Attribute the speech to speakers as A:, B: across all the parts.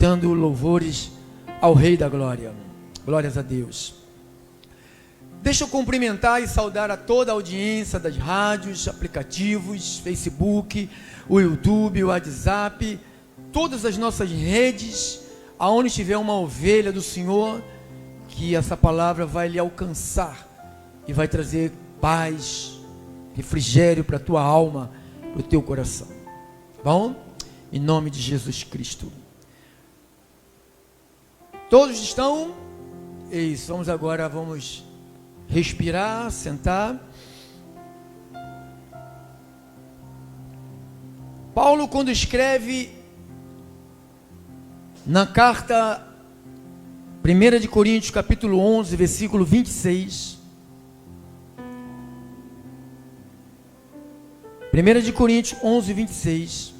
A: cantando louvores ao Rei da Glória. Glórias a Deus. Deixa eu cumprimentar e saudar a toda a audiência das rádios, aplicativos, Facebook, o YouTube, o WhatsApp, todas as nossas redes, aonde tiver uma ovelha do Senhor, que essa palavra vai lhe alcançar e vai trazer paz, refrigério para a tua alma, para o teu coração. Bom? Em nome de Jesus Cristo. Todos estão? Isso, vamos respirar, sentar. Paulo, quando escreve na carta 1 de Coríntios, capítulo 11, versículo 26. 1 de Coríntios 11, 26.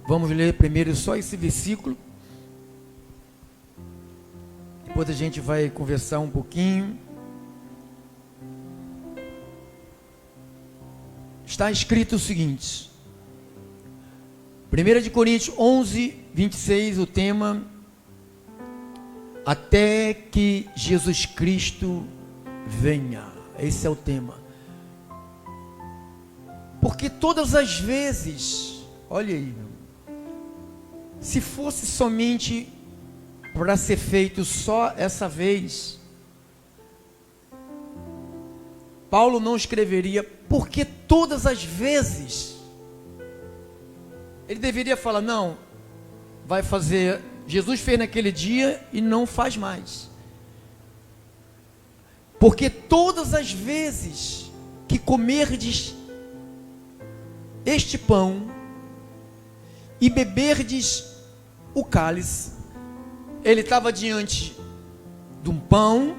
A: Vamos ler primeiro só esse versículo. Depois a gente vai conversar um pouquinho. Está escrito o seguinte. 1 de Coríntios 11, 26, o tema: até que Jesus Cristo venha. Esse é o tema. Porque todas as vezes, olha aí, se fosse somente para ser feito só essa vez, Paulo não escreveria, porque todas as vezes. Ele deveria falar, não, vai fazer, Jesus fez naquele dia e não faz mais. Porque todas as vezes que comerdes este pão e beberdes o cálice, ele estava diante de um pão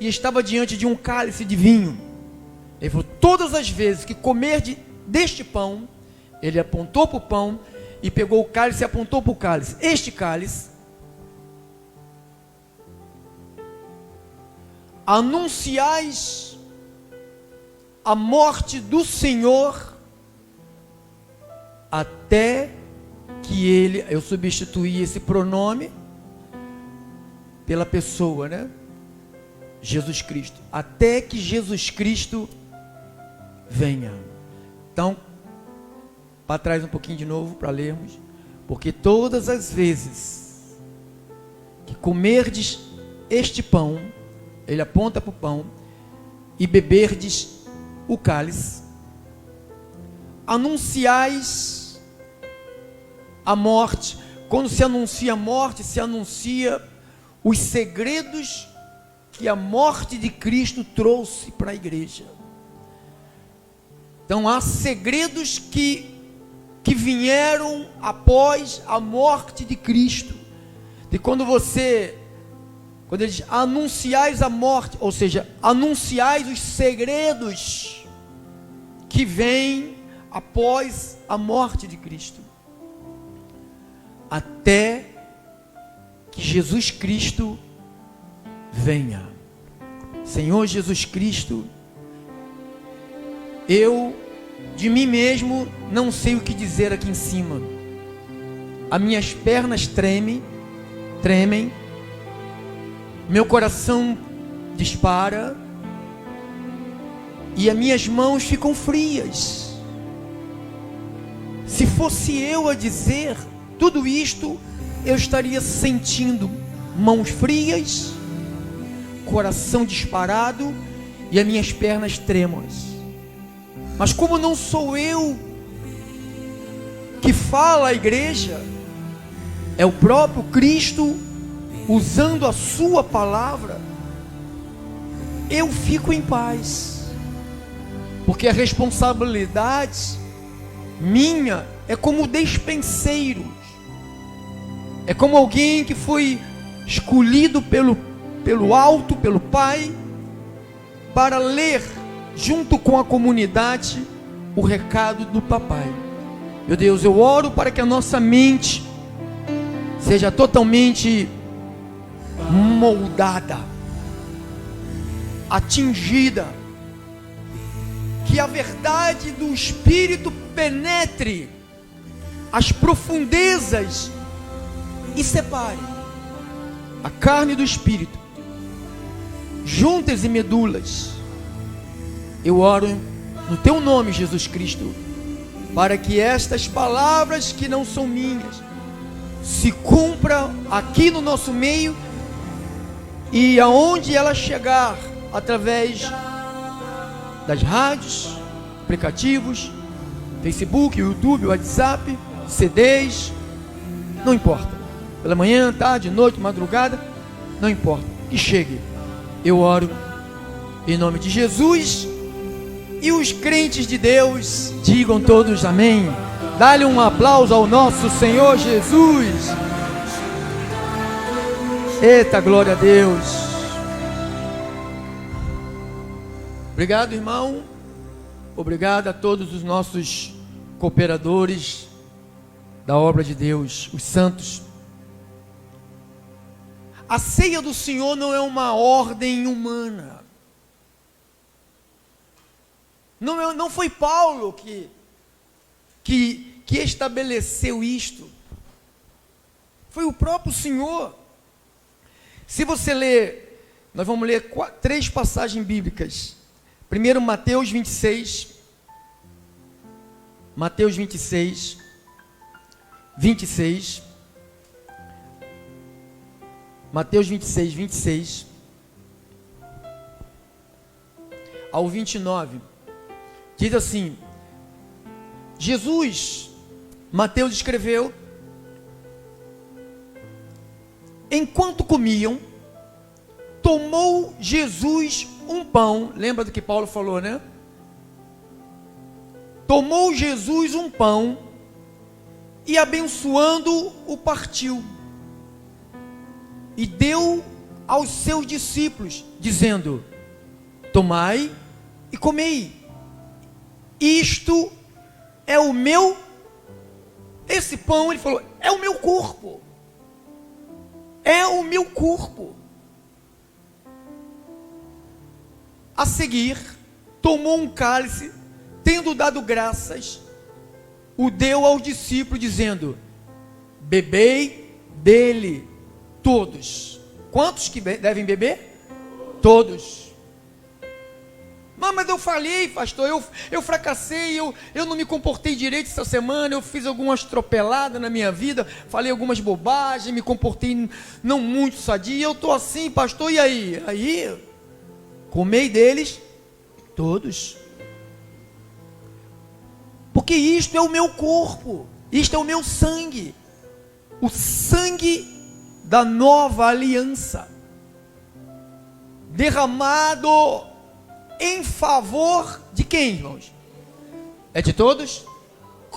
A: e estava diante de um cálice de vinho. Ele falou, todas as vezes que comerdes deste pão, ele apontou para o pão e pegou o cálice e apontou para o cálice. Este cálice anunciais a morte do Senhor até que ele, eu substituí esse pronome pela pessoa, né? Jesus Cristo, até que Jesus Cristo venha. Então, para trás um pouquinho de novo para lermos. Porque todas as vezes que comerdes este pão, ele aponta para o pão, e beberdes o cálice, anunciais a morte. Quando se anuncia a morte, se anuncia os segredos que a morte de Cristo trouxe para a igreja. Então há segredos que vieram após a morte de Cristo. E quando ele diz anunciais a morte, ou seja, anunciais os segredos que vêm após a morte de Cristo, até que Jesus Cristo venha. Senhor Jesus Cristo, eu de mim mesmo não sei o que dizer aqui em cima. As minhas pernas tremem, meu coração dispara e as minhas mãos ficam frias. Se fosse eu a dizer tudo isto, eu estaria sentindo mãos frias, coração disparado e as minhas pernas trêmulas. Mas como não sou eu que fala a igreja, é o próprio Cristo usando a sua palavra, eu fico em paz, porque a responsabilidade minha é como despenseiro, é como alguém que foi escolhido pelo alto, pelo Pai, para ler junto com a comunidade o recado do papai. Meu Deus, eu oro para que a nossa mente seja totalmente moldada, atingida, que a verdade do Espírito penetre as profundezas e separe a carne do Espírito, juntas e medulas. Eu oro no teu nome, Jesus Cristo, para que estas palavras que não são minhas se cumpram aqui no nosso meio, e aonde ela chegar, através das rádios, aplicativos, Facebook, YouTube, WhatsApp, CDs, não importa, pela manhã, tarde, noite, madrugada, não importa, que chegue. Eu oro em nome de Jesus, e os crentes de Deus digam todos amém. Dá-lhe um aplauso ao nosso Senhor Jesus. Eita, glória a Deus. Obrigado, irmão. Obrigado a todos os nossos cooperadores da obra de Deus, os santos. A ceia do Senhor não é uma ordem humana. Não foi Paulo que estabeleceu isto. Foi o próprio Senhor. Se você ler, nós vamos ler 3 passagens bíblicas. Primeiro, Mateus 26. Mateus 26. 26. Mateus 26, 26. Ao 29. Diz assim: Jesus, Mateus escreveu, enquanto comiam, tomou Jesus um pão. Lembra do que Paulo falou, né? Tomou Jesus um pão e, abençoando, o partiu e deu aos seus discípulos, dizendo: tomai e comei, isto é o meu. Esse pão, ele falou, é o meu corpo. É o meu corpo. A seguir, tomou um cálice, tendo dado graças, o deu aos discípulos, dizendo: bebei dele todos. Quantos que devem beber? Todos. Mas eu falhei, pastor, eu fracassei, eu não me comportei direito essa semana, eu fiz algumas tropeladas na minha vida, falei algumas bobagens, me comportei não muito sadio, eu estou assim, pastor, e aí? Aí, comei deles todos. Porque isto é o meu corpo, isto é o meu sangue, o sangue da nova aliança, derramado em favor de quem, irmãos? É de todos?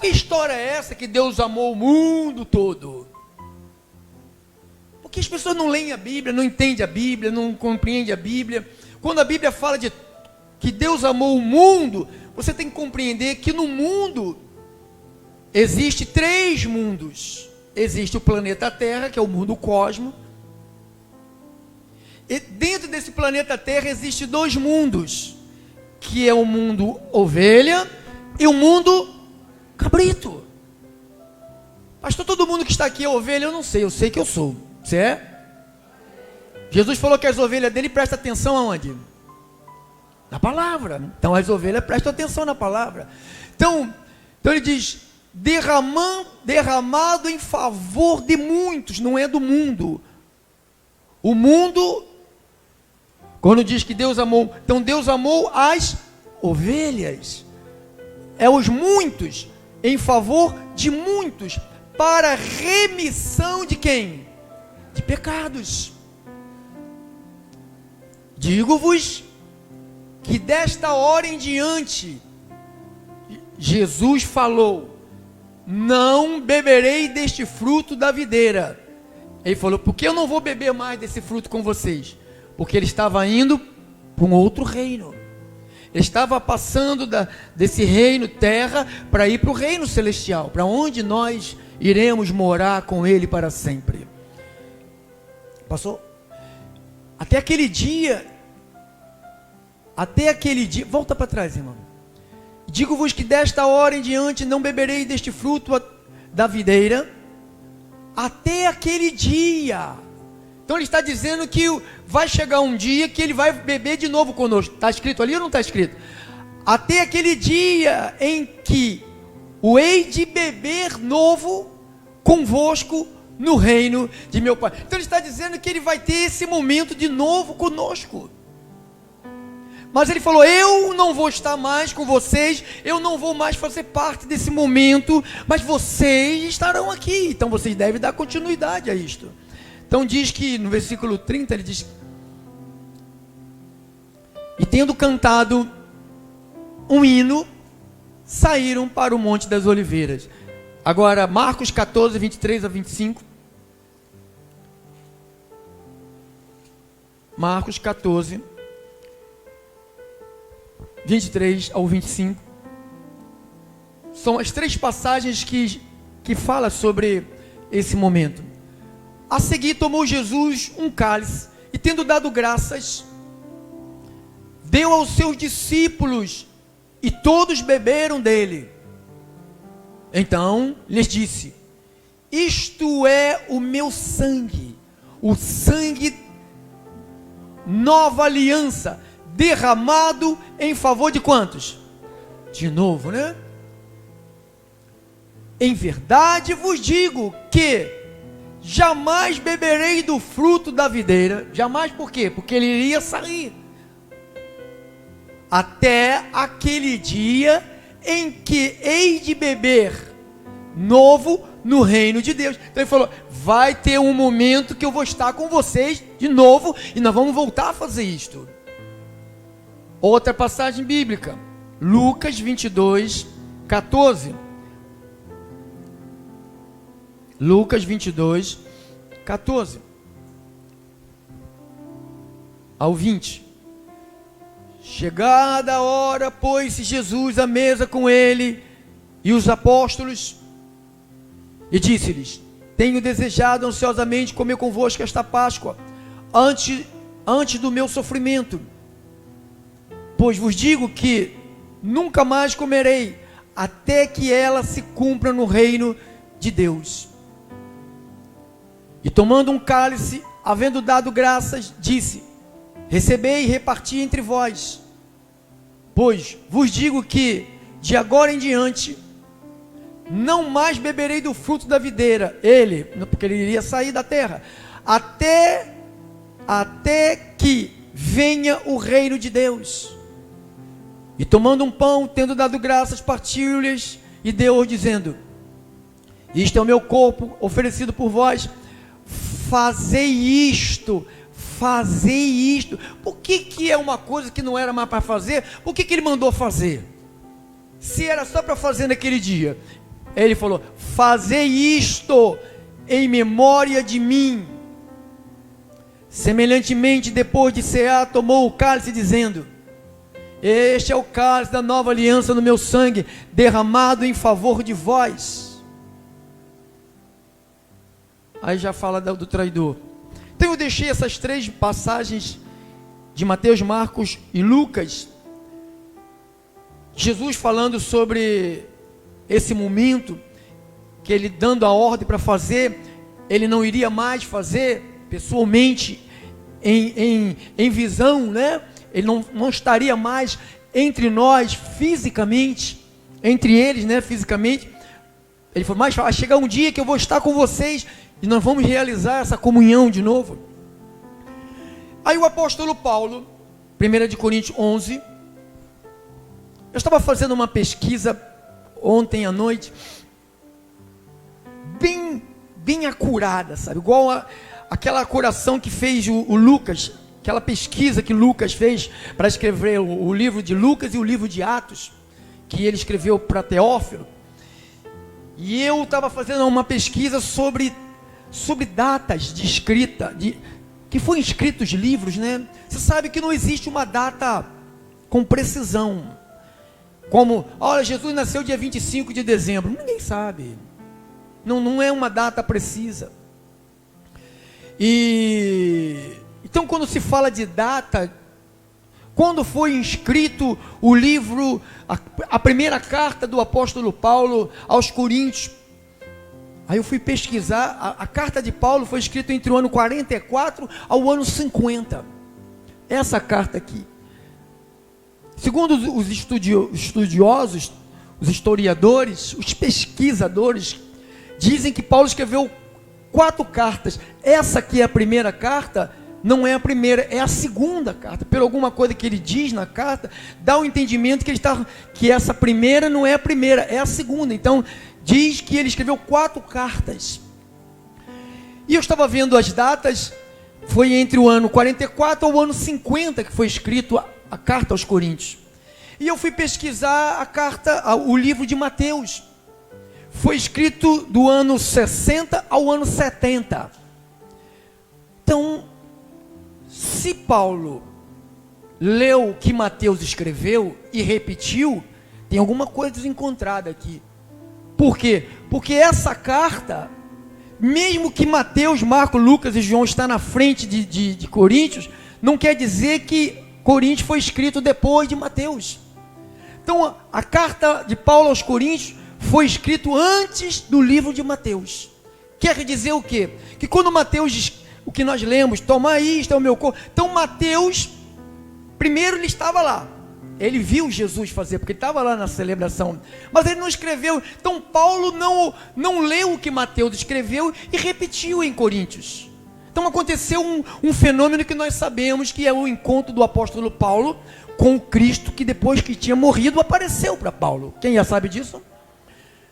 A: Que história é essa que Deus amou o mundo todo? Porque as pessoas não leem a Bíblia, não entendem a Bíblia, não compreendem a Bíblia. Quando a Bíblia fala de que Deus amou o mundo, você tem que compreender que no mundo existe 3 mundos. Existe o planeta Terra, que é o mundo cosmo. E dentro desse planeta Terra existe 2 mundos, que é o mundo ovelha e o mundo cabrito. Pastor, todo mundo que está aqui é ovelha? Eu não sei, eu sei que eu sou. Você é? Jesus falou que as ovelhas dele prestam atenção aonde? Na palavra. Então as ovelhas prestam atenção na palavra. Então ele diz: derramado em favor de muitos, não é do mundo. O mundo, quando diz que Deus amou, então Deus amou as ovelhas, é os muitos, em favor de muitos, para remissão de quem? De pecados. Digo-vos que desta hora em diante, Jesus falou: não beberei deste fruto da videira. Ele falou: porque eu não vou beber mais desse fruto com vocês? Porque ele estava indo para um outro reino. Ele estava passando desse reino terra para ir para o reino celestial, para onde nós iremos morar com ele para sempre. Passou? Até aquele dia, volta para trás, irmão. Digo-vos que desta hora em diante não beberei deste fruto da videira, até aquele dia. Então ele está dizendo que vai chegar um dia que ele vai beber de novo conosco. Está escrito ali ou não está escrito? Até aquele dia em que o hei de beber novo convosco no reino de meu Pai. Então ele está dizendo que ele vai ter esse momento de novo conosco. Mas ele falou: eu não vou estar mais com vocês, eu não vou mais fazer parte desse momento, mas vocês estarão aqui. Então vocês devem dar continuidade a isto. Então diz que no versículo 30 ele diz: e tendo cantado um hino, saíram para o Monte das Oliveiras. Agora Marcos 14, 23 a 25. Marcos 14, 23 ao 25. São as três passagens que falam sobre esse momento. A seguir tomou Jesus um cálice e, tendo dado graças, deu aos seus discípulos e todos beberam dele. Então lhes disse: isto é o meu sangue, o sangue nova aliança, derramado em favor de quantos? De novo, né? Em verdade vos digo que jamais beberei do fruto da videira. Jamais, por quê? Porque ele iria sair até aquele dia em que hei de beber novo no reino de Deus. Então ele falou: vai ter um momento que eu vou estar com vocês de novo e nós vamos voltar a fazer isto. Outra passagem bíblica, Lucas 22, 14. Lucas 22, 14 ao 20. Chegada a hora, pôs-se Jesus à mesa com ele e os apóstolos, e disse-lhes: tenho desejado ansiosamente comer convosco esta Páscoa, antes do meu sofrimento. Pois vos digo que nunca mais comerei, até que ela se cumpra no reino de Deus. E tomando um cálice, havendo dado graças, disse: recebei e reparti entre vós. Pois vos digo que, de agora em diante, não mais beberei do fruto da videira, porque ele iria sair da terra, até que venha o reino de Deus. E tomando um pão, tendo dado graças, partiu-lhes e deu-os, dizendo: isto é o meu corpo oferecido por vós, fazei isto. Por que é uma coisa que não era mais para fazer? Por que ele mandou fazer? Se era só para fazer naquele dia. Ele falou: fazei isto em memória de mim. Semelhantemente, depois de cear, tomou o cálice, dizendo: este é o cálice da nova aliança no meu sangue, derramado em favor de vós. Aí já fala do traidor. Então eu deixei essas três passagens de Mateus, Marcos e Lucas, Jesus falando sobre esse momento, que ele dando a ordem para fazer, ele não iria mais fazer pessoalmente, em visão, né? Ele não estaria mais entre nós fisicamente, entre eles, né, fisicamente. Ele falou: mas vai chegar um dia que eu vou estar com vocês e nós vamos realizar essa comunhão de novo. Aí o apóstolo Paulo, 1 Coríntios 11, eu estava fazendo uma pesquisa ontem à noite, bem acurada, sabe, igual aquela acuração que fez o Lucas, aquela pesquisa que Lucas fez para escrever o livro de Lucas e o livro de Atos, que ele escreveu para Teófilo. E eu estava fazendo uma pesquisa sobre datas de escrita, que foram escritos livros, né? Você sabe que não existe uma data com precisão, como, olha, Jesus nasceu dia 25 de dezembro, ninguém sabe, não é uma data precisa. E então, quando se fala de data, quando foi escrito o livro, a primeira carta do apóstolo Paulo aos Coríntios. Aí eu fui pesquisar, a carta de Paulo foi escrita entre o ano 44 ao ano 50. Essa carta aqui. Segundo os estudiosos, os historiadores, os pesquisadores, dizem que Paulo escreveu 4 cartas. Essa aqui é a primeira carta, não é a primeira, é a segunda carta. Por alguma coisa que ele diz na carta, dá o entendimento que essa primeira não é a primeira, é a segunda. Então, diz que ele escreveu 4 cartas. E eu estava vendo as datas, foi entre o ano 44 ao ano 50 que foi escrito a carta aos Coríntios. E eu fui pesquisar o livro de Mateus. Foi escrito do ano 60 ao ano 70. Então, se Paulo leu o que Mateus escreveu e repetiu, tem alguma coisa desencontrada aqui. Por quê? Porque essa carta, mesmo que Mateus, Marcos, Lucas e João está na frente de Coríntios, não quer dizer que Coríntios foi escrito depois de Mateus. Então, a carta de Paulo aos Coríntios foi escrito antes do livro de Mateus. Quer dizer o quê? Que quando Mateus diz o que nós lemos, toma isto, é o meu corpo. Então Mateus, primeiro ele estava lá. Ele viu Jesus fazer, porque ele estava lá na celebração. Mas ele não escreveu. Então Paulo não leu o que Mateus escreveu e repetiu em Coríntios. Então aconteceu um fenômeno que nós sabemos, que é o encontro do apóstolo Paulo com o Cristo, que depois que tinha morrido, apareceu para Paulo. Quem já sabe disso?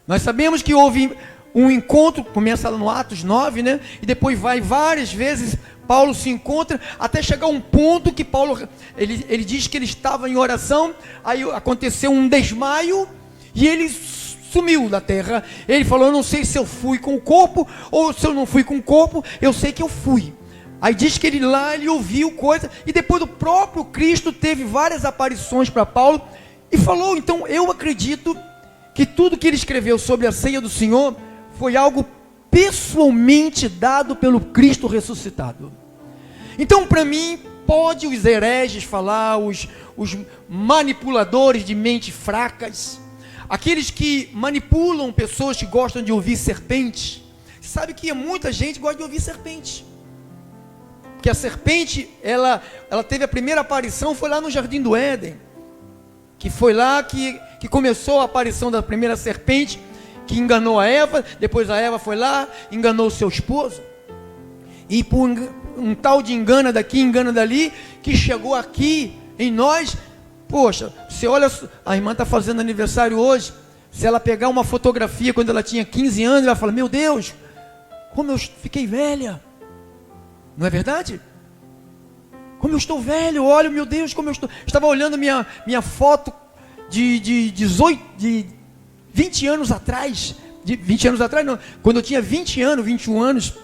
A: Nós sabemos que houve um encontro, começa no Atos 9, né? E depois vai várias vezes, Paulo se encontra, até chegar um ponto que Paulo, ele diz que ele estava em oração, aí aconteceu um desmaio, e ele sumiu da terra. Ele falou, eu não sei se eu fui com o corpo, ou se eu não fui com o corpo, eu sei que eu fui. Aí diz que ele ouviu coisa, e depois o próprio Cristo teve várias aparições para Paulo, e falou, então eu acredito que tudo que ele escreveu sobre a ceia do Senhor, foi algo pessoalmente dado pelo Cristo ressuscitado. Então, para mim, pode os hereges falar, os manipuladores de mentes fracas, aqueles que manipulam pessoas que gostam de ouvir serpente. Você sabe que muita gente gosta de ouvir serpente, porque a serpente, ela teve a primeira aparição, foi lá no Jardim do Éden, que foi lá que começou a aparição da primeira serpente, que enganou a Eva. Depois a Eva foi lá, enganou o seu esposo, e por um tal de engana daqui, engana dali, que chegou aqui em nós. Poxa, você olha, a irmã está fazendo aniversário hoje, se ela pegar uma fotografia quando ela tinha 15 anos, ela fala, meu Deus, como eu fiquei velha, não é verdade? Como eu estou velho, olha, meu Deus, como eu estou. Estava olhando minha foto de 20 anos atrás, 20 anos atrás não, quando eu tinha 20 anos, 21 anos,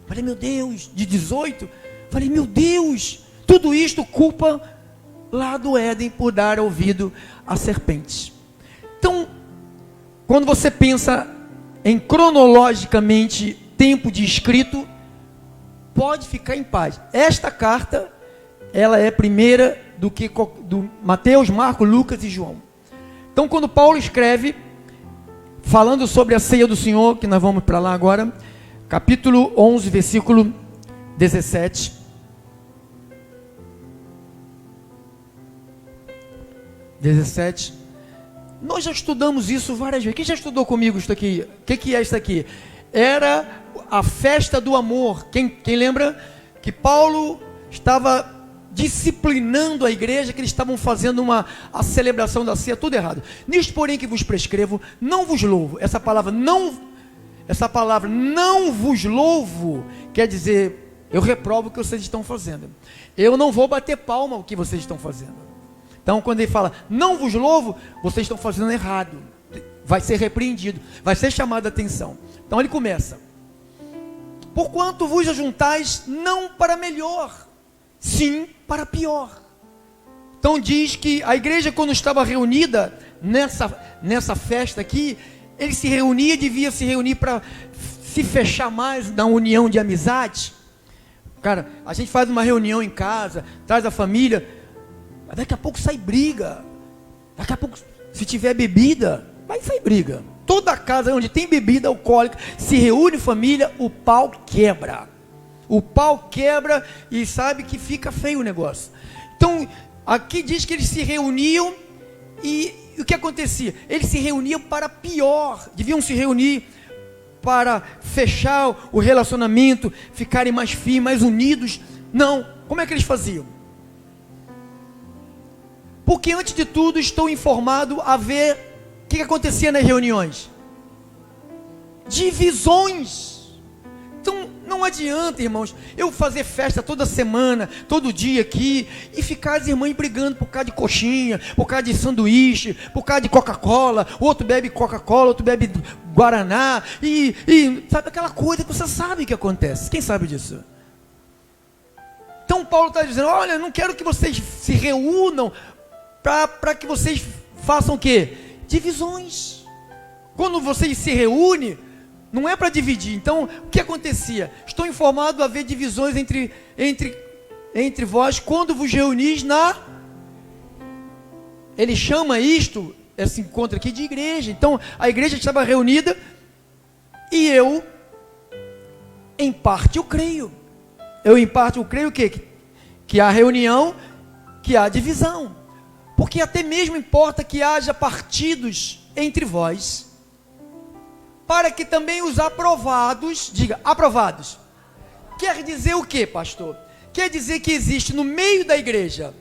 A: falei, meu Deus, de 18, falei, meu Deus, tudo isto culpa lá do Éden por dar ouvido à serpente. Então, quando você pensa em cronologicamente tempo de escrito, pode ficar em paz. Esta carta, ela é primeira do Mateus, Marcos, Lucas e João. Então, quando Paulo escreve, falando sobre a ceia do Senhor, que nós vamos para lá agora, capítulo 11, versículo 17. Nós já estudamos isso várias vezes. Quem já estudou comigo isso aqui? O que é isso aqui? Era a festa do amor. Quem lembra que Paulo estava disciplinando a igreja, que eles estavam fazendo a celebração da ceia, tudo errado. Nisto, porém, que vos prescrevo, não vos louvo. Essa palavra não vos louvo, quer dizer, eu reprovo o que vocês estão fazendo. Eu não vou bater palma ao que vocês estão fazendo. Então, quando ele fala, não vos louvo, vocês estão fazendo errado. Vai ser repreendido, vai ser chamado a atenção. Então ele começa, porquanto vos ajuntais não para melhor, sim para pior. Então diz que a igreja, quando estava reunida nessa festa aqui, ele se reunia, devia se reunir para se fechar mais na união de amizade. Cara, a gente faz uma reunião em casa, traz a família, Mas daqui a pouco sai briga. Daqui a pouco, se tiver bebida, vai sair briga. Toda casa onde tem bebida alcoólica, se reúne família, o pau quebra. O pau quebra e sabe que fica feio o negócio. Então, aqui diz que eles se reuniam e o que acontecia? Eles se reuniam para pior. Deviam se reunir para fechar o relacionamento, ficarem mais firmes, mais unidos. Não. Como é que eles faziam? Porque antes de tudo estou informado a ver o que acontecia nas reuniões. Divisões. Então não adianta, irmãos, eu fazer festa toda semana, todo dia aqui, e ficar as irmãs brigando por causa de coxinha, por causa de sanduíche, por causa de Coca-Cola. O outro bebe Coca-Cola, outro bebe Guaraná, e sabe aquela coisa que você sabe que acontece. Quem sabe disso? Então Paulo está dizendo, olha, não quero que vocês se reúnam para que vocês façam o quê? Divisões. Quando vocês se reúnem, não é para dividir. Então, o que acontecia? Estou informado a haver divisões entre vós quando vos reunis na... Ele chama isto, esse encontro aqui, de igreja. Então, a igreja estava reunida e eu, em parte, eu creio. Em parte, eu creio que há reunião, que há divisão. Porque até mesmo importa que haja partidos entre vós, para que também os aprovados, diga, aprovados. Quer dizer o que, pastor? Quer dizer que existe no meio da igreja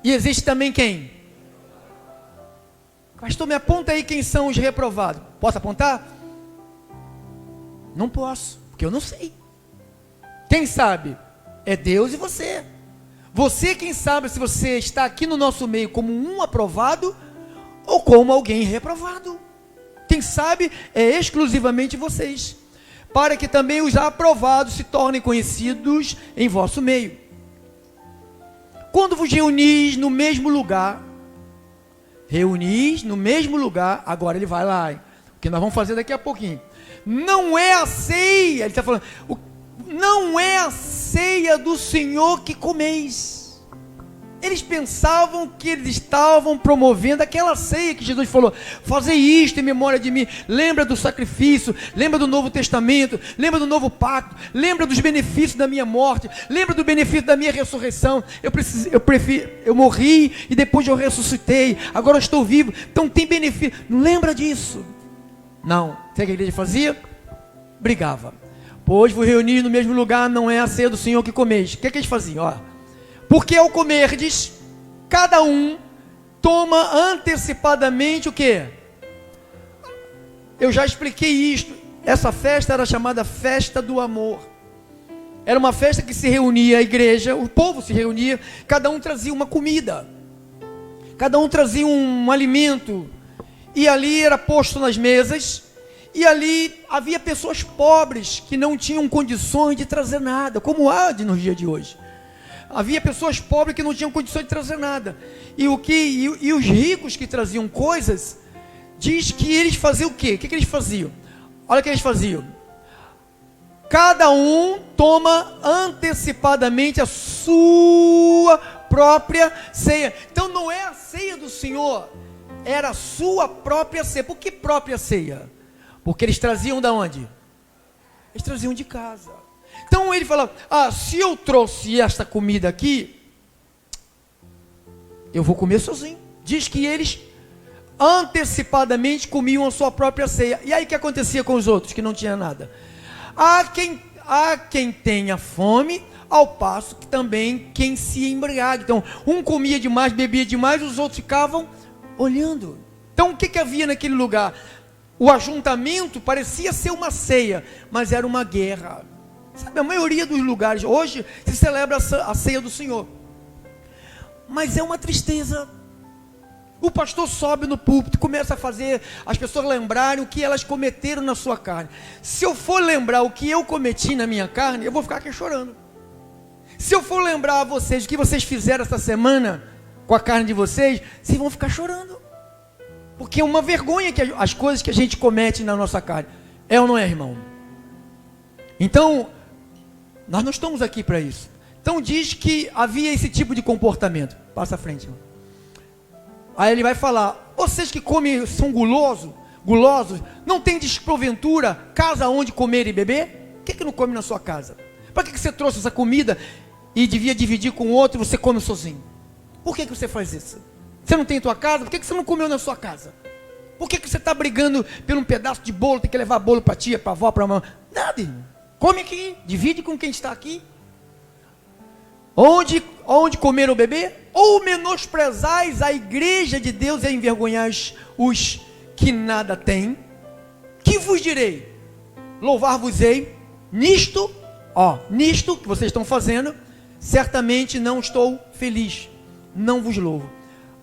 A: e existe também quem? Pastor, me aponta aí quem são os reprovados. Posso apontar? Não posso, porque eu não sei. Quem sabe? É Deus e você. Você quem sabe se você está aqui no nosso meio como um aprovado ou como alguém reprovado. Quem sabe é exclusivamente vocês, para que também os aprovados se tornem conhecidos em vosso meio. Quando vos reunis no mesmo lugar, agora ele vai lá, o que nós vamos fazer daqui a pouquinho. Não é a ceia, ele está falando, não é a ceia do Senhor que comeis. Eles pensavam que eles estavam promovendo aquela ceia que Jesus falou, fazei isto em memória de mim. Lembra do sacrifício, lembra do Novo Testamento, lembra do Novo Pacto, lembra dos benefícios da minha morte, lembra do benefício da minha ressurreição. Eu morri e depois eu ressuscitei, agora eu estou vivo, então tem benefício. Não lembra disso? Não. Sabe o que a igreja fazia? Brigava. Pois vos reunir no mesmo lugar, não é a ceia do Senhor que comeis. O que eles faziam? Porque ao comerdes, cada um toma antecipadamente o quê? Eu já expliquei isto. Essa festa era chamada festa do amor. Era uma festa que se reunia a igreja, o povo se reunia, cada um trazia uma comida, cada um trazia um alimento, e ali era posto nas mesas, e ali havia pessoas pobres que não tinham condições de trazer nada, como há nos dias de hoje. Havia pessoas pobres que não tinham condições de trazer nada. E os ricos que traziam coisas, diz que eles faziam o quê? O que eles faziam? Olha o que eles faziam. Cada um toma antecipadamente a sua própria ceia. Então não é a ceia do Senhor, era a sua própria ceia. Por que própria ceia? Porque eles traziam de onde? Eles traziam de casa. Então ele fala, se eu trouxe esta comida aqui, eu vou comer sozinho. Diz que eles antecipadamente comiam a sua própria ceia. E aí o que acontecia com os outros que não tinham nada? Há quem tenha fome, ao passo que também quem se embriague. Então um comia demais, bebia demais, os outros ficavam olhando. Então o que havia naquele lugar? O ajuntamento parecia ser uma ceia, mas era uma guerra. Sabe, a maioria dos lugares hoje se celebra a ceia do Senhor, mas é uma tristeza. O pastor sobe no púlpito, começa a fazer as pessoas lembrarem o que elas cometeram na sua carne. Se eu for lembrar o que eu cometi na minha carne, eu vou ficar aqui chorando. Se eu for lembrar a vocês o que vocês fizeram essa semana com a carne de vocês, vocês vão ficar chorando, porque é uma vergonha que as coisas que a gente comete na nossa carne. É ou não é, irmão? Então nós não estamos aqui para isso. Então diz que havia esse tipo de comportamento. Passa à frente, irmão. Aí ele vai falar: vocês que comem, são gulosos, não tem porventura casa onde comer e beber? Por que não come na sua casa? Para que você trouxe essa comida e devia dividir com o outro e você come sozinho? Por que você faz isso? Você não tem tua casa? Por que você não comeu na sua casa? Por que você está brigando por um pedaço de bolo? Tem que levar bolo para tia, para avó, para mamãe? Nada, irmão. Come aqui, divide com quem está aqui. Onde comer ou beber? Ou menosprezais a igreja de Deus e envergonhais os que nada têm? Que vos direi? Louvar-vos-ei nisto que vocês estão fazendo, certamente não estou feliz, não vos louvo.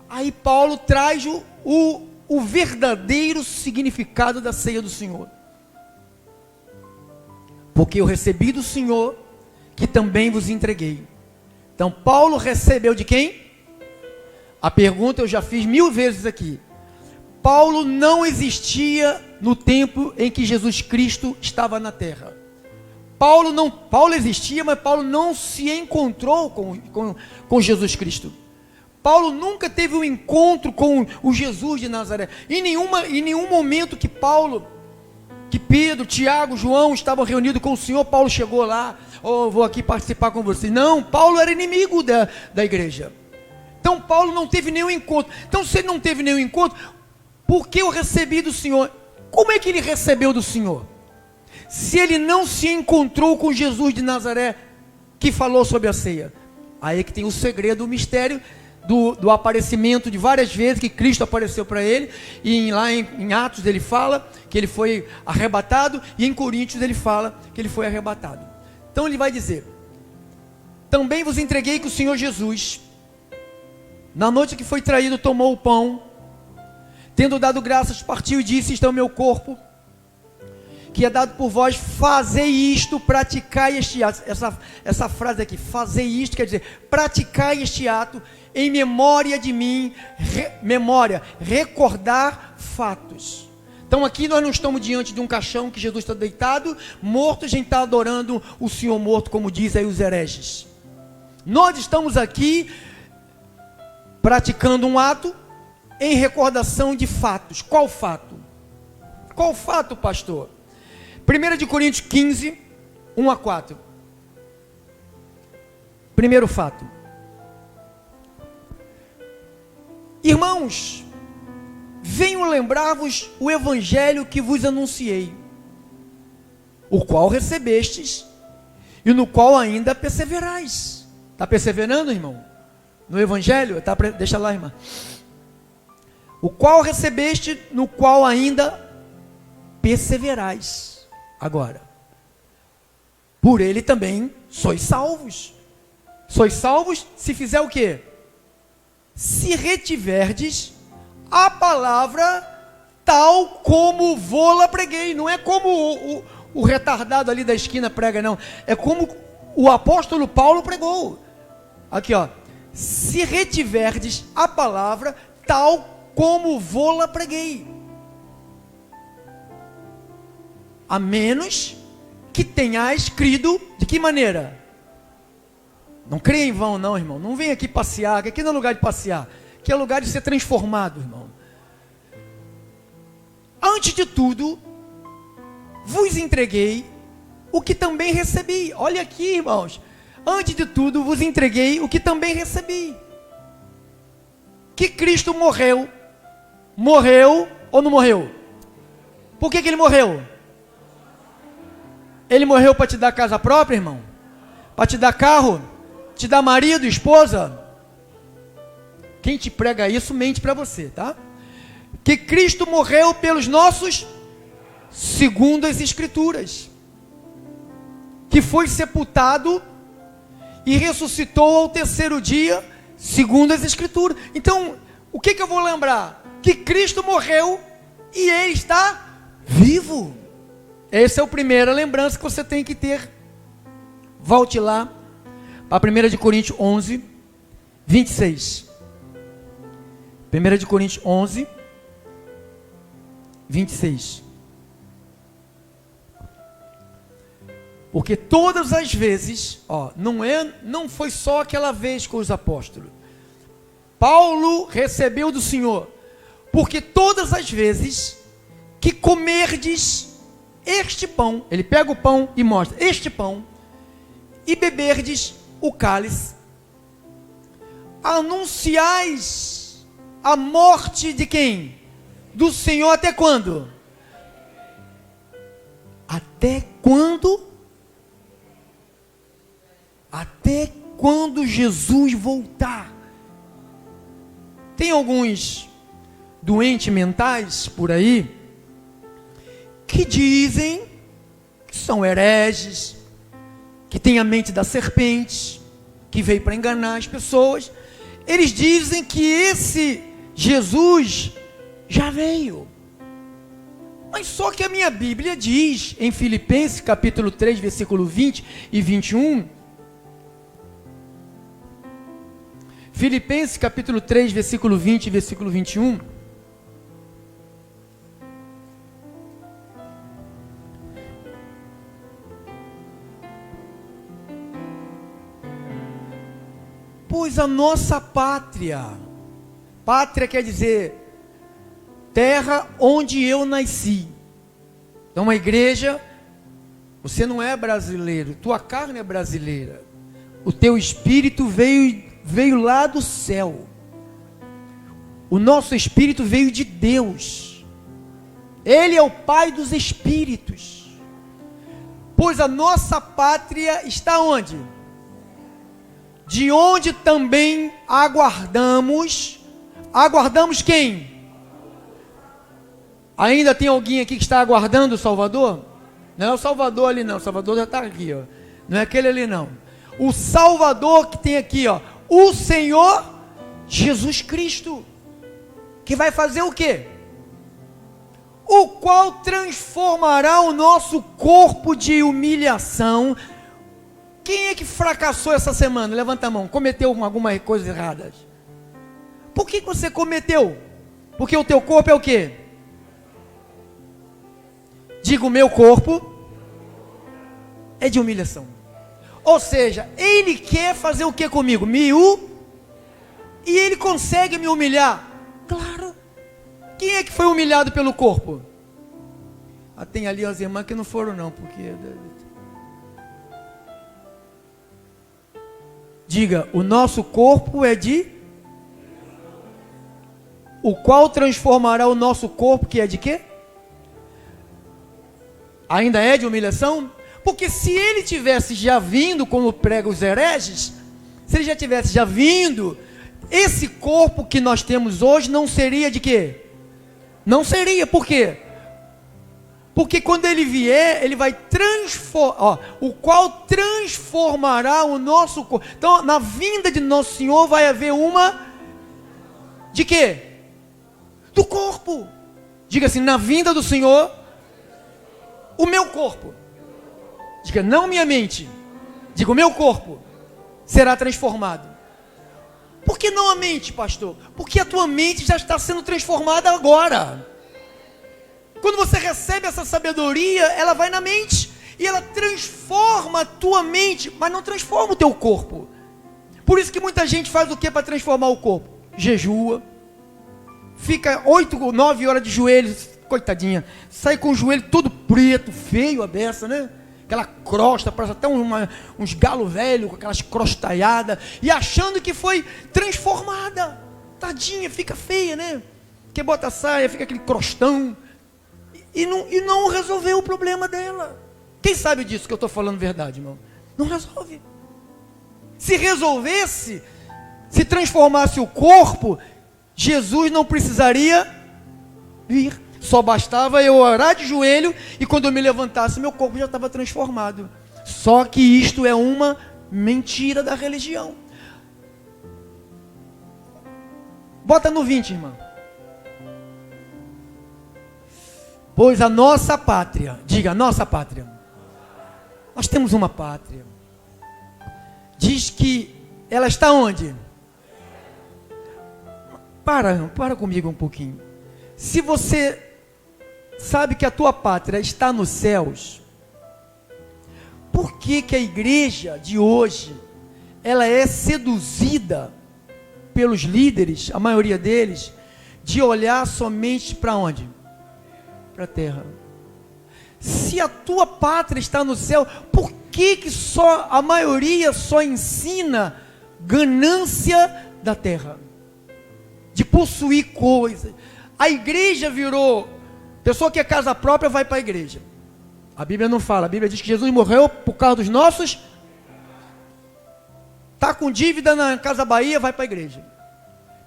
A: Aí Paulo traz o verdadeiro significado da ceia do Senhor. Porque eu recebi do Senhor, que também vos entreguei. Então Paulo recebeu de quem? A pergunta eu já fiz 1000 vezes aqui. Paulo não existia no tempo em que Jesus Cristo estava na terra. Paulo existia, mas Paulo não se encontrou com Jesus Cristo. Paulo nunca teve um encontro com o Jesus de Nazaré. Em nenhum momento que Pedro, Tiago, João estavam reunidos com o Senhor, Paulo chegou lá: vou aqui participar com vocês. Não, Paulo era inimigo da igreja. Então Paulo não teve nenhum encontro. Então se ele não teve nenhum encontro, por que eu recebi do Senhor? Como é que ele recebeu do Senhor? Se ele não se encontrou com Jesus de Nazaré, que falou sobre a ceia. Aí que tem o segredo, o mistério do aparecimento de várias vezes que Cristo apareceu para ele. E lá em Atos ele fala que ele foi arrebatado, e em Coríntios ele fala que ele foi arrebatado. Então ele vai dizer: também vos entreguei que o Senhor Jesus, na noite que foi traído, tomou o pão, tendo dado graças, partiu e disse: isto é o meu corpo, que é dado por vós, fazei isto, praticai este ato. Essa frase aqui, fazei isto, quer dizer, praticai este ato em memória de mim. Recordar fatos. Então aqui nós não estamos diante de um caixão que Jesus está deitado, morto, a gente está adorando o Senhor morto, como diz aí os hereges. Nós estamos aqui praticando um ato em recordação de fatos. Qual fato? Qual fato, pastor? 1 Coríntios 15, 1 a 4. Primeiro fato. Irmãos, venho lembrar-vos o evangelho que vos anunciei, o qual recebestes e no qual ainda perseverais. Está perseverando, irmão? No evangelho? Deixa lá, irmã. O qual recebeste, no qual ainda perseverais. Agora, por ele também sois salvos. Sois salvos se fizer o quê? Se retiverdes a palavra tal como vô-la preguei. Não é como o retardado ali da esquina prega, não. É como o apóstolo Paulo pregou. Aqui, ó. Se retiverdes a palavra tal como vô-la preguei. A menos que tenhais crido. De que maneira? Não creia em vão não, irmão. Não vem aqui passear, que aqui não é lugar de passear, que é lugar de ser transformado, irmão. Antes de tudo, vos entreguei o que também recebi. Olha aqui, irmãos. Antes de tudo, vos entreguei o que também recebi. Que Cristo morreu. Morreu ou não morreu? Por que ele morreu? Ele morreu para te dar casa própria, irmão? Para te dar carro? Te dar marido, esposa? Quem te prega isso mente para você, tá? Que Cristo morreu pelos nossos, segundo as Escrituras. Que foi sepultado e ressuscitou ao terceiro dia, segundo as Escrituras. Então, o que eu vou lembrar? Que Cristo morreu e Ele está vivo. Essa é a primeira lembrança que você tem que ter. Volte lá para 1 Coríntios 11, 26. 1 Coríntios 11, 26. Porque todas as vezes, não foi só aquela vez com os apóstolos. Paulo recebeu do Senhor, porque todas as vezes que comerdes este pão, ele pega o pão e mostra, este pão, e beberdes o cálice, anunciais a morte de quem? Do Senhor até quando? Até quando? Até quando Jesus voltar. Tem alguns doentes mentais por aí que dizem que são hereges, que têm a mente da serpente, que veio para enganar as pessoas. Eles dizem que esse Jesus já veio. Mas só que a minha Bíblia diz, em Filipenses capítulo 3, versículo 20 e 21, Filipenses capítulo 3, versículo 20 e versículo 21, pois a nossa pátria quer dizer terra onde eu nasci. Então uma igreja, você não é brasileiro, tua carne é brasileira, o teu espírito veio lá do céu, o nosso espírito veio de Deus, Ele é o Pai dos espíritos, pois a nossa pátria está onde? De onde também aguardamos quem? Ainda tem alguém aqui que está aguardando o Salvador? Não é o Salvador ali não, o Salvador já está aqui, ó. Não é aquele ali não. O Salvador que tem aqui, ó, o Senhor Jesus Cristo, que vai fazer o quê? O qual transformará o nosso corpo de humilhação. Quem é que fracassou essa semana? Levanta a mão. Cometeu alguma coisa errada? Por que você cometeu? Porque o teu corpo é o quê? Diga, o meu corpo é de humilhação. Ou seja, ele quer fazer o que comigo? E ele consegue me humilhar? Claro. Quem é que foi humilhado pelo corpo? Tem ali as irmãs que não foram não, porque... Diga, o nosso corpo é de... O qual transformará o nosso corpo, que é de quê? Ainda é de humilhação? Porque se ele tivesse já vindo, como prega os hereges, se ele já tivesse já vindo, esse corpo que nós temos hoje não seria de quê? Não seria, por quê? Porque quando ele vier, ele vai transformar, o qual transformará o nosso corpo. Então, na vinda de nosso Senhor vai haver uma, de quê? Do corpo. Diga assim, na vinda do Senhor, o meu corpo. Diga, não minha mente. Diga, o meu corpo será transformado. Por que não a mente, pastor? Porque a tua mente já está sendo transformada agora. Quando você recebe essa sabedoria, ela vai na mente e ela transforma a tua mente, mas não transforma o teu corpo. Por isso que muita gente faz o que para transformar o corpo? Jejua, fica 8 ou 9 horas de joelhos, coitadinha, sai com o joelho todo preto, feio a beça, né? Aquela crosta, parece até uns galos velhos, com aquelas crostalhadas, e achando que foi transformada. Tadinha, fica feia, né? Que bota a saia, fica aquele crostão, e não resolveu o problema dela. Quem sabe disso que eu estou falando verdade, irmão? Não resolve. Se resolvesse, se transformasse o corpo, Jesus não precisaria vir. Só bastava eu orar de joelho e quando eu me levantasse, meu corpo já estava transformado. Só que isto é uma mentira da religião. Bota no 20, irmão. Pois a nossa pátria, diga, nossa pátria. Nós temos uma pátria. Diz que ela está onde? Para comigo um pouquinho. Se você sabe que a tua pátria está nos céus, Por que que a igreja de hoje, ela é seduzida pelos líderes, a maioria deles, de olhar somente para onde? Para a terra. Se a tua pátria está no céu, por que que só a maioria só ensina ganância da terra? De possuir coisas. A igreja virou, pessoa que é casa própria vai para a igreja. A Bíblia não fala, a Bíblia diz que Jesus morreu por causa dos nossos. Está com dívida na Casa Bahia, vai para a igreja.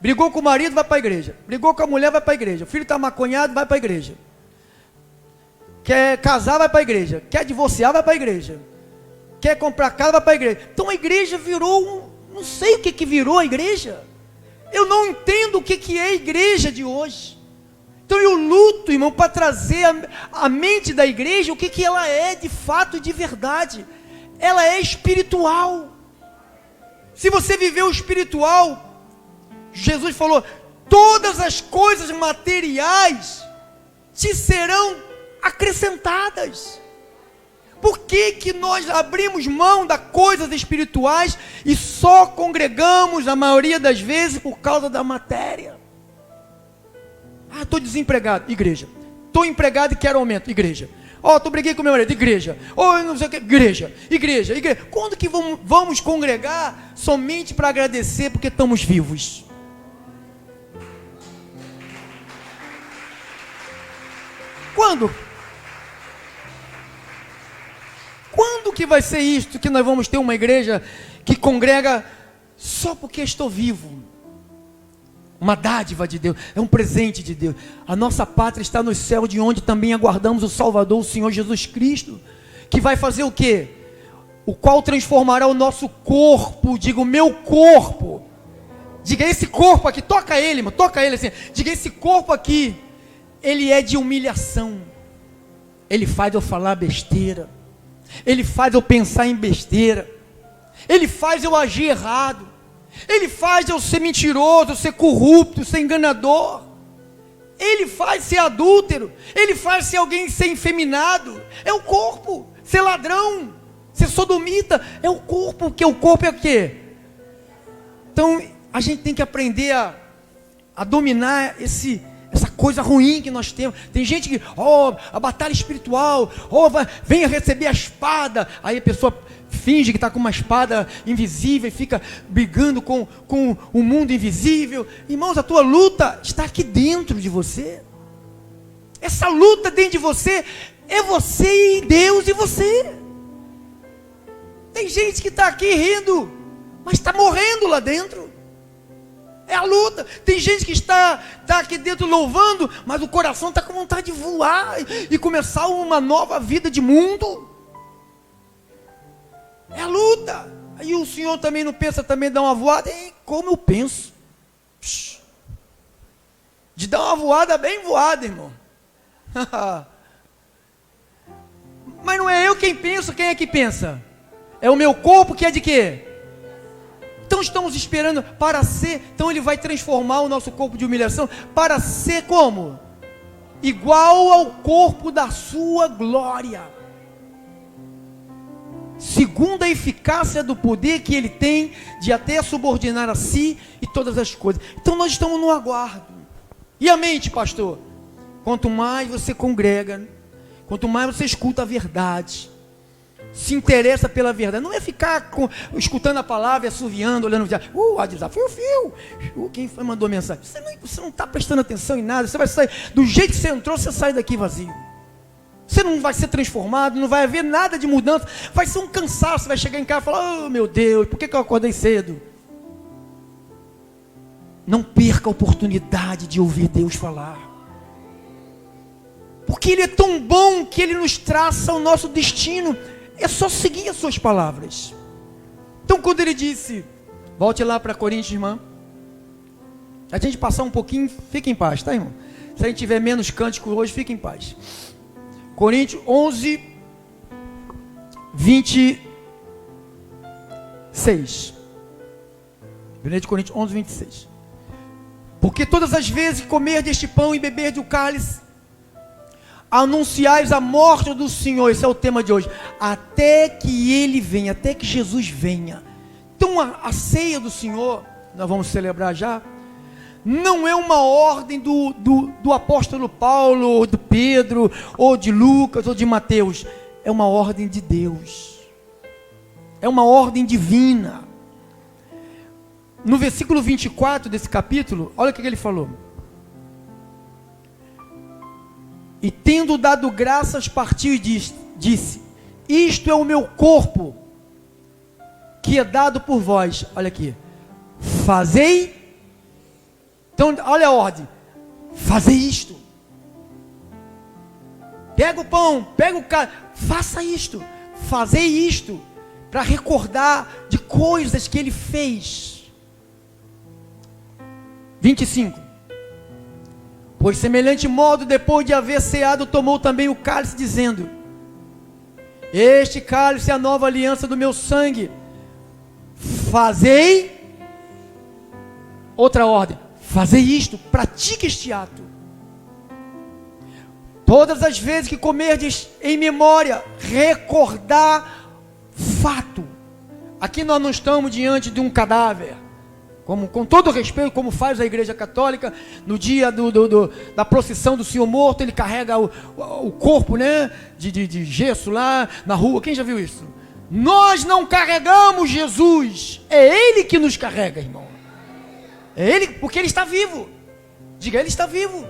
A: Brigou com o marido, vai para a igreja. Brigou com a mulher, vai para a igreja. O filho está maconhado, vai para a igreja. Quer casar, vai para a igreja. Quer divorciar, vai para a igreja. Quer comprar casa, vai para a igreja. Então a igreja virou não sei o que que virou a igreja. Eu não entendo o que que é a igreja de hoje. Então eu luto, irmão, para trazer a mente da igreja o que que ela é de fato e de verdade. Ela é espiritual. Se você viver o espiritual, Jesus falou, todas as coisas materiais te serão acrescentadas. Por que que nós abrimos mão das coisas espirituais e só congregamos, a maioria das vezes, por causa da matéria? Ah, estou desempregado, igreja. Estou empregado e quero aumento, igreja. Estou briguei com meu marido, igreja. Não sei o que, igreja. Quando que vamos congregar somente para agradecer porque estamos vivos? Quando? Quando que vai ser isto, que nós vamos ter uma igreja que congrega só porque estou vivo? Uma dádiva de Deus, é um presente de Deus. A nossa pátria está no céu, de onde também aguardamos o Salvador, o Senhor Jesus Cristo, que vai fazer o quê? O qual transformará o nosso corpo, diga o meu corpo, diga esse corpo aqui, toca ele, mano, toca ele assim, diga esse corpo aqui, ele é de humilhação, ele faz eu falar besteira, ele faz eu pensar em besteira, ele faz eu agir errado, ele faz eu ser mentiroso, ser corrupto, ser enganador, ele faz ser adúltero, ele faz ser alguém ser efeminado, é o corpo, ser ladrão, ser sodomita, é o corpo, que o corpo é o quê? Então a gente tem que aprender a dominar essa coisa ruim que nós temos. Tem gente que, a batalha espiritual, venha receber a espada, aí a pessoa finge que está com uma espada invisível e fica brigando com o mundo invisível. Irmãos, a tua luta está aqui dentro de você. Essa luta dentro de você é você e Deus e você. Tem gente que está aqui rindo, mas está morrendo lá dentro. É a luta. Tem gente que está aqui dentro louvando, mas o coração está com vontade de voar e começar uma nova vida de mundo. É a luta. Aí o Senhor também não pensa também dar uma voada? Como eu penso? De dar uma voada bem voada, irmão. Mas não é eu quem penso, quem é que pensa? É o meu corpo que é de quê? Então estamos esperando para ser, então ele vai transformar o nosso corpo de humilhação para ser como? Igual ao corpo da sua glória. Segundo a eficácia do poder que ele tem de até subordinar a si e todas as coisas. Então nós estamos no aguardo. E a mente, pastor? Quanto mais você congrega, quanto mais você escuta a verdade, se interessa pela verdade, não é ficar escutando a palavra, assoviando, olhando, foi o fio, quem foi mandou mensagem? Você não está prestando atenção em nada, você vai sair, do jeito que você entrou, você sai daqui vazio. Você não vai ser transformado, não vai haver nada de mudança, vai ser um cansaço, você vai chegar em casa e falar, meu Deus, por que eu acordei cedo? Não perca a oportunidade de ouvir Deus falar, porque Ele é tão bom que Ele nos traça o nosso destino, é só seguir as suas palavras. Então quando Ele disse, volte lá para Coríntios, irmã, a gente passar um pouquinho, fica em paz, tá, irmão? Se a gente tiver menos cântico hoje, fica em paz. Coríntios 11, 26. 1 Coríntios 11, 26. Porque todas as vezes que comer deste pão e beber do cálice, anunciais a morte do Senhor. Esse é o tema de hoje. Até que Ele venha, até que Jesus venha. Então a ceia do Senhor, nós vamos celebrar já, não é uma ordem do apóstolo Paulo, ou de Pedro, ou de Lucas, ou de Mateus. É uma ordem de Deus. É uma ordem divina. No versículo 24 desse capítulo, olha o que ele falou. E tendo dado graças, partiu e disse: isto é o meu corpo, que é dado por vós. Olha aqui. Fazei. Então, olha a ordem. Fazei isto. Pega o pão, pega o cálice. Faça isto. Fazei isto. Para recordar de coisas que ele fez. 25. Pois semelhante modo, depois de haver ceado, tomou também o cálice, dizendo: este cálice é a nova aliança do meu sangue. Fazei. Outra ordem. Fazei isto, pratique este ato. Todas as vezes que comerdes em memória, recordar fato. Aqui nós não estamos diante de um cadáver, como, com todo respeito, como faz a Igreja Católica, no dia da procissão do Senhor morto, ele carrega o corpo, né, de gesso lá na rua. Quem já viu isso? Nós não carregamos Jesus, é Ele que nos carrega, irmão. É Ele, porque Ele está vivo. Diga, Ele está vivo.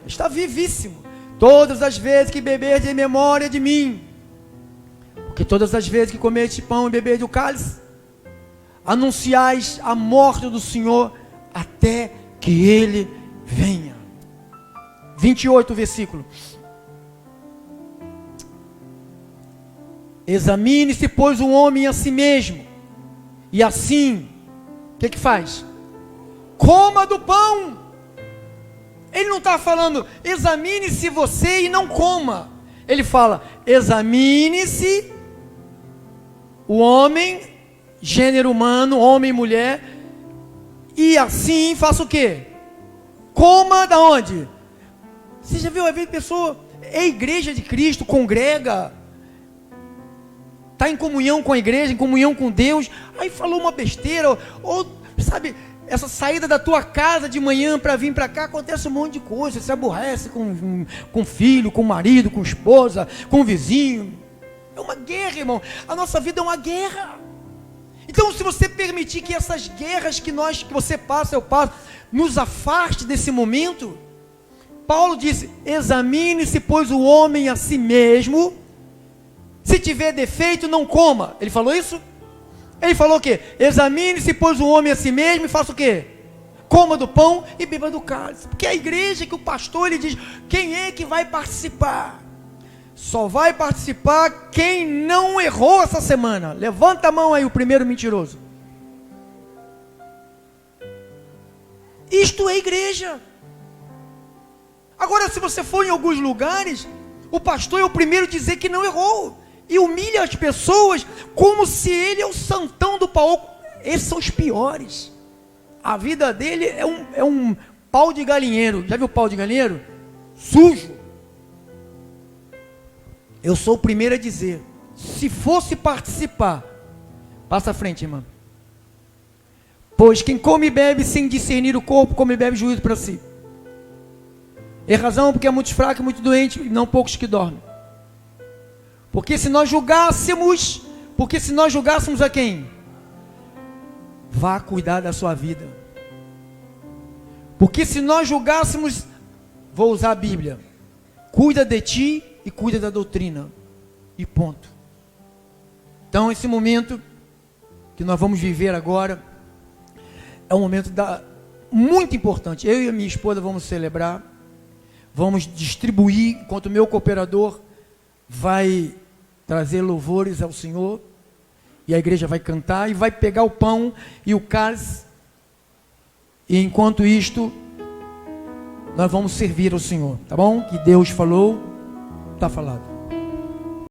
A: Está vivíssimo. Todas as vezes que beberdes em memória de mim, porque todas as vezes que comerdes pão e beberdes o cálice, anunciais a morte do Senhor até que Ele venha. 28 versículo. Examine-se, pois, o homem a si mesmo, e assim, o que faz? Coma do pão. Ele não está falando, examine-se você e não coma. Ele fala, examine-se o homem, gênero humano, homem e mulher, e assim faça o quê? Coma da onde? Você já viu, às vezes, pessoa, é a igreja de Cristo, congrega, está em comunhão com a igreja, em comunhão com Deus, aí falou uma besteira, ou sabe, essa saída da tua casa de manhã para vir para cá, acontece um monte de coisa, você se aborrece com filho, com marido, com esposa, com vizinho, é uma guerra, irmão, a nossa vida é uma guerra. Então, se você permitir que essas guerras que você passa, eu passo, nos afaste desse momento, Paulo disse, examine-se, pois, o homem a si mesmo, se tiver defeito, não coma. Ele falou isso? Ele falou o quê? Examine-se, pois, o homem a si mesmo, e faça o quê? Coma do pão e beba do cálice. Porque a igreja, que o pastor, ele diz, quem é que vai participar? Só vai participar quem não errou essa semana. Levanta a mão aí, o primeiro mentiroso. Isto é igreja. Agora, se você for em alguns lugares, o pastor é o primeiro a dizer que não errou, e humilha as pessoas como se ele é o santão do pau. Esses são os piores. A vida dele é um pau de galinheiro. Já viu pau de galinheiro? Sujo. Eu sou o primeiro a dizer, se fosse participar, passa à frente, irmã. Pois quem come e bebe sem discernir o corpo, come e bebe juízo para si. É razão porque é muito fraco e muito doente, e não poucos que dormem. Porque se nós julgássemos a quem? Vá cuidar da sua vida. Porque se nós julgássemos, vou usar a Bíblia, cuida de ti e cuida da doutrina, e ponto. Então esse momento que nós vamos viver agora, é um momento muito importante. Eu e a minha esposa vamos celebrar, vamos distribuir, enquanto o meu cooperador vai trazer louvores ao Senhor, e a igreja vai cantar, e vai pegar o pão e o cálice, e enquanto isto, nós vamos servir ao Senhor, tá bom? Que Deus falou, está falado.